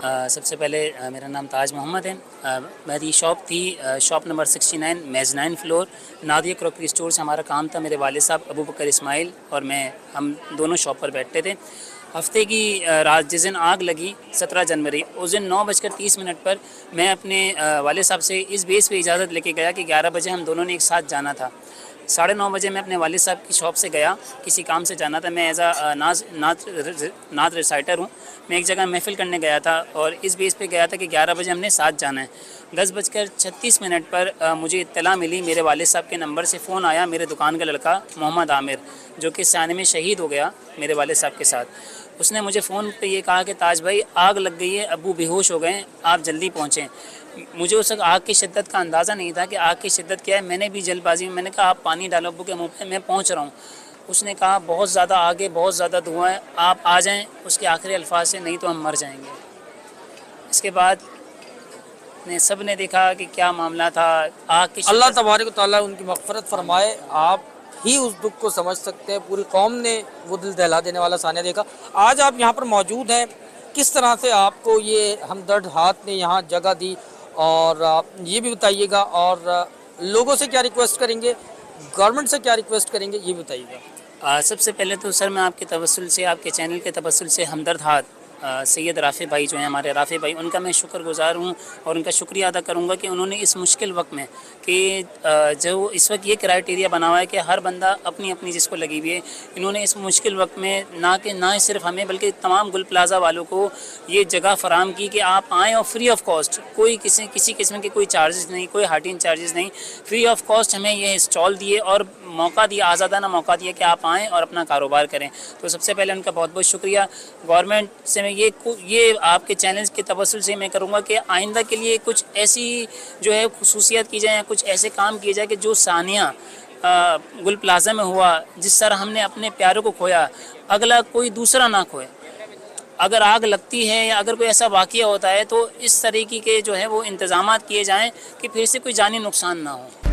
सबसे पहले मेरा नाम ताज मोहम्मद है। मेरी शॉप थी शॉप नंबर 69 मेज़ 9 फ्लोर नादिया क्रॉकरी स्टोर से हमारा काम था। मेरे वालिद साहब अबू बकर इस्माइल और मैं हम दोनों शॉप पर बैठते थे। हफ्ते की रात जिस दिन आग लगी 17 जनवरी उस दिन 9:30 पर मैं अपने वालिद साहब से इस बेस पे इजाज़त लेके गया कि 11 बजे हम दोनों ने एक साथ जाना था। 9:30 बजे मैं अपने वालिद साहब की शॉप से गया, किसी काम से जाना था। मैं एज आ नात रिसाइटर हूँ। मैं एक जगह महफ़िल करने गया था और इस बेस पे गया था कि 11 बजे हमने साथ जाना है। 10:36 पर मुझे इत्तला मिली, मेरे वालिद साहब के नंबर से फ़ोन आया मेरे दुकान का लड़का मोहम्मद आमिर, जो कि साने में शहीद हो गया मेरे वालिद साहब के साथ। उसने मुझे फ़ोन पे ये कहा कि ताज भाई आग लग गई है, अब्बू बेहोश हो गए, आप जल्दी पहुँचें। मुझे उस वक्त आग की शिद्दत का अंदाज़ा नहीं था कि आग की शिद्दत क्या है। मैंने भी जल्दबाजी में मैंने कहा आप पानी डालो अब्बू के मुँह पे, मैं पहुँच रहा हूँ। उसने कहा बहुत ज़्यादा आग है, बहुत ज़्यादा धुआं है, आप आ जाएं। उसके आखिरी अल्फाज से, नहीं तो हम मर जाएंगे। इसके बाद सब ने देखा कि क्या मामला था। आग की अल्लाह तबारक व तआला उनकी मग़फ़िरत फरमाए। आप ही उस दुख को समझ सकते हैं, पूरी कौम ने वो दिल दहला देने वाला सानिया देखा। आज आप यहाँ पर मौजूद हैं, किस तरह से आपको ये हमदर्द हाथ ने यहाँ जगह दी, और ये भी बताइएगा, और लोगों से क्या रिक्वेस्ट करेंगे, गवर्नमेंट से क्या रिक्वेस्ट करेंगे, ये बताइएगा। सबसे पहले तो सर मैं आपके तवस्सुल से, आपके चैनल के तवस्सुल से हमदर्द हाथ सैयद राफ़ी भाई जो हैं हमारे राफ़ी भाई, उनका मैं शुक्रगुज़ार हूँ और उनका शुक्रिया अदा करूँगा कि उन्होंने इस मुश्किल वक्त में कि जो इस वक्त ये क्राइटेरिया बना हुआ है कि हर बंदा अपनी अपनी जिसको लगी हुई है, इन्होंने इस मुश्किल वक्त में ना सिर्फ हमें बल्कि तमाम गुल प्लाज़ा वालों को ये जगह फ़राहम की कि आप आएँ और फ्री ऑफ कॉस्ट, कोई किसी किस्म के कोई चार्जेस नहीं, कोई हार्टिंग चार्जेस नहीं, फ्री ऑफ कॉस्ट हमें ये स्टॉल दिए और मौका दिया, आज़ादाना मौका दिया कि आप आएँ और अपना कारोबार करें। तो सबसे पहले उनका बहुत बहुत शुक्रिया। गवर्नमेंट से मैं ये आपके चैनल के तवस्सुल से मैं करूँगा कि आइंदा के लिए कुछ ऐसी जो है खुसूसियत की जाए, कुछ ऐसे काम किए जाए कि जो सानिया गुल प्लाज़ा में हुआ, जिस तरह हमने अपने प्यारों को खोया, अगला कोई दूसरा ना खोए। अगर आग लगती है या अगर कोई ऐसा वाक़या होता है तो इस तरीके के जो है वो इंतज़ामात किए जाएँ कि फिर से कोई जानी नुकसान ना हो।